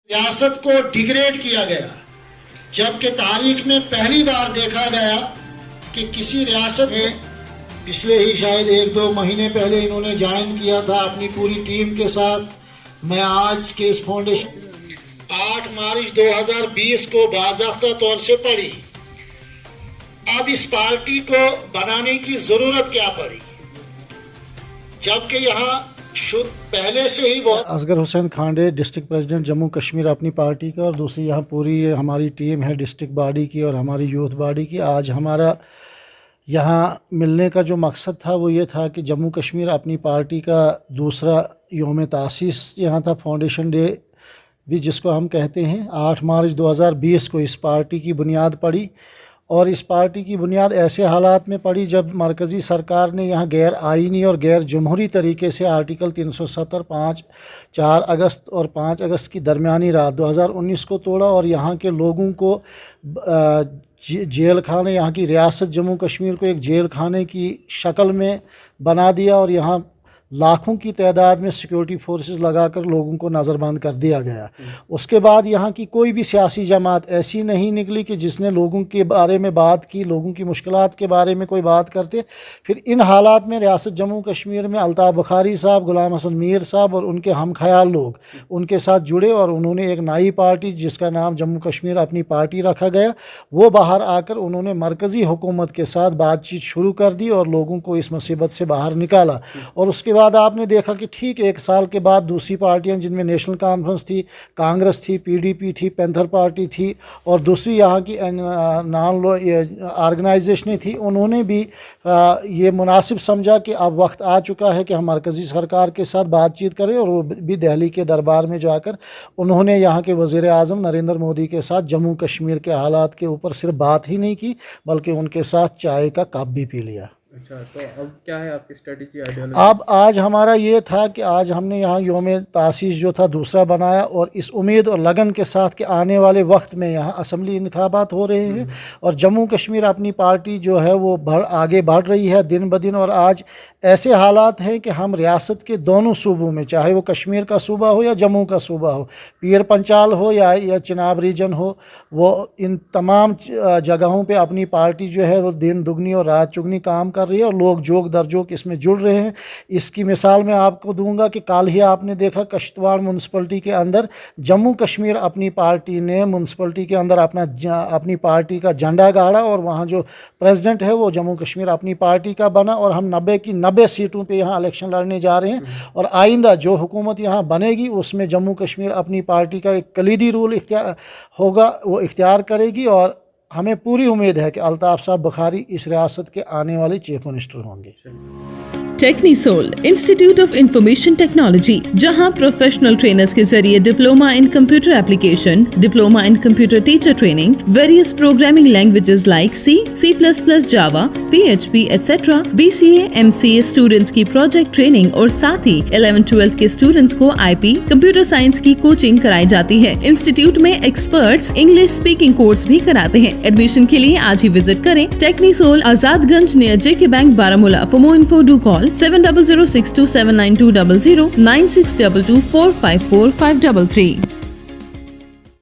ریاست کو ڈیگریڈ کیا گیا، جبکہ تاریخ میں پہلی بار دیکھا گیا کہ کسی ریاست میں پچھلے ہی شاید 1-2 مہینے پہلے انہوں نے جوائن کیا تھا اپنی پوری ٹیم کے ساتھ۔ میں آج کے اس فاؤنڈیشن 8 مارچ 2020 کو باضابطہ طور سے پڑھی۔ اب اس پارٹی کو بنانے کی ضرورت کیا پڑی، جبکہ یہاں پہلے سے ہی بہت۔ اصغر حسین کھانڈے ڈسٹرکٹ پریزیڈنٹ جموں کشمیر اپنی پارٹی کا، اور دوسری یہاں پوری ہماری ٹیم ہے ڈسٹرکٹ باڈی کی اور ہماری یوتھ باڈی کی۔ آج ہمارا یہاں ملنے کا جو مقصد تھا وہ یہ تھا کہ جموں کشمیر اپنی پارٹی کا دوسرا یوم تاسیس یہاں تھا، فاؤنڈیشن ڈے بھی جس کو ہم کہتے ہیں۔ 8 مارچ 2020 کو اس پارٹی کی بنیاد پڑی، اور اس پارٹی کی بنیاد ایسے حالات میں پڑی جب مرکزی سرکار نے یہاں غیر آئینی اور غیر جمہوری طریقے سے آرٹیکل 370 4 اگست اور 5 اگست کی درمیانی رات 2019 کو توڑا، اور یہاں کے لوگوں کو جیل خانے، یہاں کی ریاست جموں کشمیر کو ایک جیل خانے کی شکل میں بنا دیا، اور یہاں لاکھوں کی تعداد میں سیکیورٹی فورسز لگا کر لوگوں کو نظر بند کر دیا گیا۔ اس کے بعد یہاں کی کوئی بھی سیاسی جماعت ایسی نہیں نکلی کہ جس نے لوگوں کے بارے میں بات کی، لوگوں کی مشکلات کے بارے میں کوئی بات کرتے۔ پھر ان حالات میں ریاست جموں کشمیر میں الطاف بخاری صاحب، غلام حسن میر صاحب اور ان کے ہم خیال لوگ ان کے ساتھ جڑے، اور انہوں نے ایک نئی پارٹی جس کا نام جموں کشمیر اپنی پارٹی رکھا گیا، وہ باہر آ کر انہوں نے مرکزی حکومت کے ساتھ بات چیت شروع کر دی اور لوگوں کو اس مصیبت سے باہر نکالا۔ اور اس کے بعد آپ نے دیکھا کہ ٹھیک 1 سال کے بعد دوسری پارٹیاں جن میں نیشنل کانفرنس تھی، کانگریس تھی، PDP تھی، پینتھر پارٹی تھی، اور دوسری یہاں کی آرگنائزیشنیں تھیں، انہوں نے بھی یہ مناسب سمجھا کہ اب وقت آ چکا ہے کہ ہم مرکزی سرکار کے ساتھ بات چیت کریں، اور وہ بھی دہلی کے دربار میں جا کر انہوں نے یہاں کے وزیر اعظم نریندر مودی کے ساتھ جموں کشمیر کے حالات کے اوپر صرف بات ہی نہیں کی بلکہ ان کے ساتھ چائے کا کپ بھی پی لیا۔ اچھا، تو اب کیا ہے آپ کی اسٹریٹجی، آئیڈیالوجی؟ اب آج ہمارا یہ تھا کہ آج ہم نے یہاں یوم تاسیس جو تھا دوسرا بنایا، اور اس امید اور لگن کے ساتھ کہ آنے والے وقت میں یہاں اسمبلی انتخابات ہو رہے ہیں، اور جموں کشمیر اپنی پارٹی جو ہے وہ آگے بڑھ رہی ہے دن بدن، اور آج ایسے حالات ہیں کہ ہم ریاست کے دونوں صوبوں میں، چاہے وہ کشمیر کا صوبہ ہو یا جموں کا صوبہ ہو، پیر پنچال ہو یا چناب ریجن ہو، وہ ان تمام جگہوں پہ اپنی پارٹی جو ہے وہ دن دگنی اور رات چگنی کام کر رہی ہے، اور لوگ جوگ در جوگ اس میں جڑ رہے ہیں۔ اس کی مثال میں آپ کو دوں گا کہ کل ہی آپ نے دیکھا کشتواڑ میونسپلٹی کے اندر جموں کشمیر اپنی پارٹی نے میونسپلٹی کے اندر اپنی پارٹی کا جھنڈا گاڑا، اور وہاں جو پریزیڈنٹ ہے وہ جموں کشمیر اپنی پارٹی کا بنا، اور ہم 90 کی 90 سیٹوں پہ یہاں الیکشن لڑنے جا رہے ہیں، اور آئندہ جو حکومت یہاں بنے گی اس میں جموں کشمیر اپنی پارٹی کا ایک کلیدی رول ہوگا، وہ اختیار کرے گی، اور ہمیں پوری امید ہے کہ الطاف صاحب بخاری اس ریاست کے آنے والے چیف منسٹر ہوں گے۔ ٹیکنیسول انسٹیٹیوٹ آف انفارمیشن ٹیکنالوجی، جہاں پروفیشنل ٹرینرز کے ذریعے diploma in computer application, diploma in computer teacher training, various programming languages like C++, Java, PHP etcetera, BCA MCA students کی پروجیکٹ ٹریننگ، اور ساتھ ہی 11-12 کے اسٹوڈنٹس کو IP کمپیوٹر سائنس کی coaching کرائی جاتی ہے۔ انسٹیٹیوٹ میں ایکسپرٹس انگلش اسپیکنگ کورس بھی کراتے ہیں۔ ایڈمیشن کے لیے آج ہی وزٹ کریں ٹیکنیسول، آزاد گنج نیر JK bank, Baramulla. For more info do call 7006279200 9622454533۔